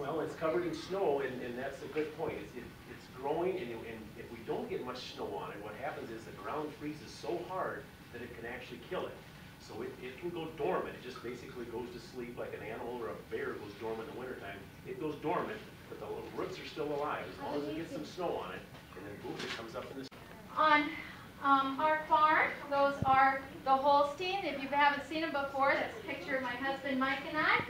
Well, it's covered in snow, and that's a good point. It's growing, and if we don't get much snow on it, what happens is the ground freezes so hard that it can actually kill it. So it can go dormant. It just basically goes to sleep like an animal or a bear goes dormant in the wintertime. It goes dormant, but the little roots are still alive as long as it gets some snow on it, and then boom, it comes up in the On our farm, those are the Holstein. If you haven't seen them before, that's a picture of my husband Mike and I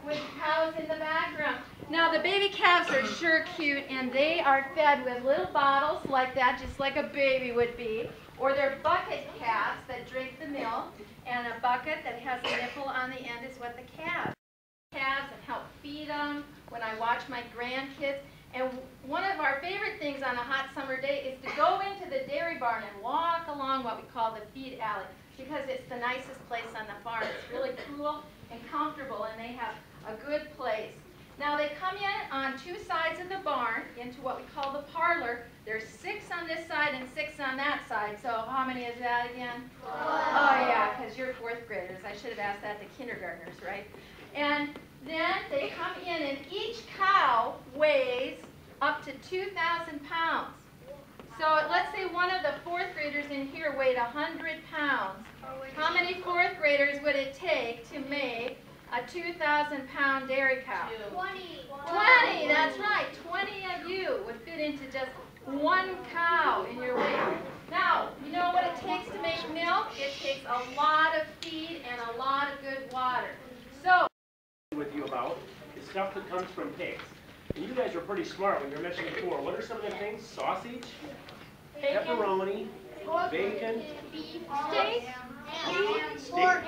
with cows in the background. Now the baby calves are sure cute, and they are fed with little bottles like that, just like a baby would be, or they're bucket calves that drink the milk, and a bucket that has a nipple on the end is what the calves and help feed them when I watch my grandkids. And one of our favorite things on a hot summer day is to go into the dairy barn and walk along what we call the feed alley, because it's the nicest place on the farm. It's really cool and comfortable, and they have a good place. Now they come in on two sides of the barn into what we call the parlor. There's 6 on this side and 6 on that side. So how many is that again? 12. Oh yeah, because you're 4th graders. I should have asked that to kindergartners, right? And then they come in, and each cow weighs up to 2,000 pounds. So let's say one of the 4th graders in here weighed 100 pounds. How many 4th graders would it take to make a 2,000-pound dairy cow? 20. 20, that's right. 20 of you would fit into just one cow in your weight. Now, you know what it takes to make milk? It takes a lot of feed and a lot of good water. So, with you about is stuff that comes from pigs. And you guys are pretty smart when you're mentioning before. What are some of the things? Sausage, pepperoni, bacon, steak, pork,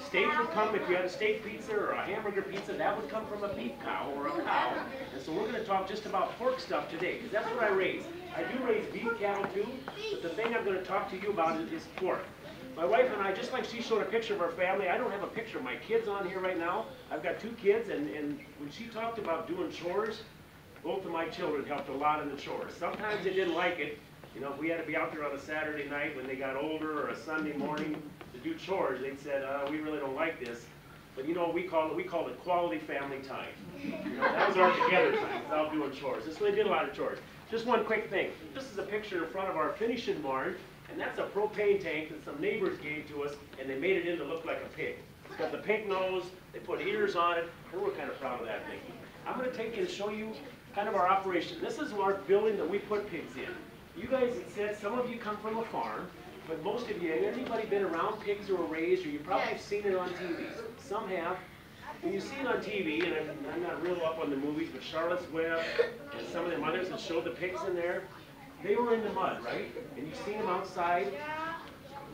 steak would come if you had a steak pizza or a hamburger pizza. That would come from a beef cow or a cow. And so we're going to talk just about pork stuff today, because that's what I raise. I do raise beef cattle too, but the thing I'm going to talk to you about is pork. My wife and I, just like she showed a picture of our family, I don't have a picture of my kids on here right now. I've got 2 kids, and when she talked about doing chores, both of my children helped a lot in the chores. Sometimes they didn't like it. You know, if we had to be out there on a Saturday night when they got older, or a Sunday morning to do chores, they'd said, we really don't like this. But you know, we called it quality family time. You know, that was our together time without doing chores. So they did a lot of chores. Just one quick thing. This is a picture in front of our finishing barn, and that's a propane tank that some neighbors gave to us, and they made it in to look like a pig. It's got the pink nose, they put ears on it, and we're kind of proud of that thing. I'm going to take you and show you kind of our operation. This is our building that we put pigs in. You guys had said some of you come from a farm, but most of you, anybody been around pigs or raised, or you probably have seen it on TV. Some have. When you see it on TV, and I'm not real up on the movies, but Charlotte's Web and some of them others that showed the pigs in there, they were in the mud, right? And you've seen them outside.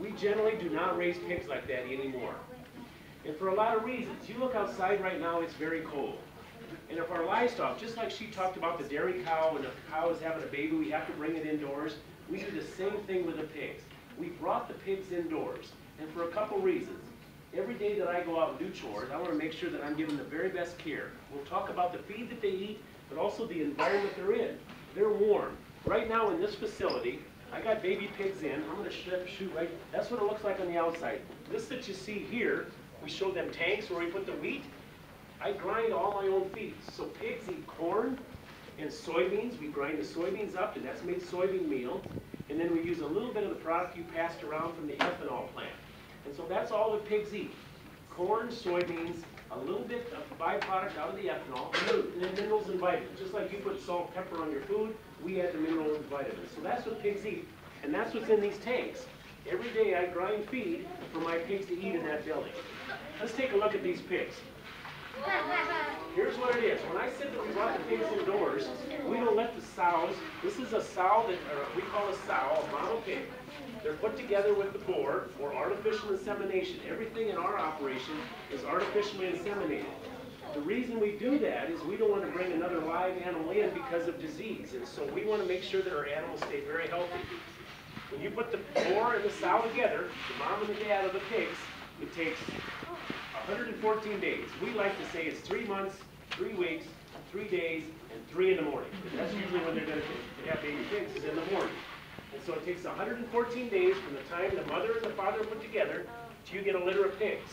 We generally do not raise pigs like that anymore. And for a lot of reasons. You look outside right now, it's very cold. And if our livestock, just like she talked about the dairy cow, and if the cow is having a baby, we have to bring it indoors. We do the same thing with the pigs. We brought the pigs indoors, and for a couple reasons. Every day that I go out and do chores, I want to make sure that I'm giving the very best care. We'll talk about the feed that they eat, but also the environment they're in. They're warm. Right now in this facility, I got baby pigs in. I'm going to shoot right. That's what it looks like on the outside. This that you see here, we show them tanks where we put the wheat. I grind all my own feed. So pigs eat corn and soybeans. We grind the soybeans up, and that's made soybean meal. And then we use a little bit of the product you passed around from the ethanol plant. And so that's all the pigs eat. Corn, soybeans, a little bit of byproduct out of the ethanol, and then minerals and vitamins. Just like you put salt, pepper on your food, we add the minerals and vitamins. So that's what pigs eat. And that's what's in these tanks. Every day I grind feed for my pigs to eat in that building. Let's take a look at these pigs. Here's what it is. When I said that we brought the pigs indoors, we don't let the sows. This is a sow that we call a sow, a model pig. They're put together with the boar for artificial insemination. Everything in our operation is artificially inseminated. The reason we do that is we don't want to bring another live animal in because of disease, and so we want to make sure that our animals stay very healthy. When you put the boar and the sow together, the mom and the dad of the pigs, it takes 114 days. We like to say it's 3 months, 3 weeks, 3 days, and 3 in the morning. That's usually when they're going to have baby pigs, is in the morning. And so it takes 114 days from the time the mother and the father put together till you get a litter of pigs.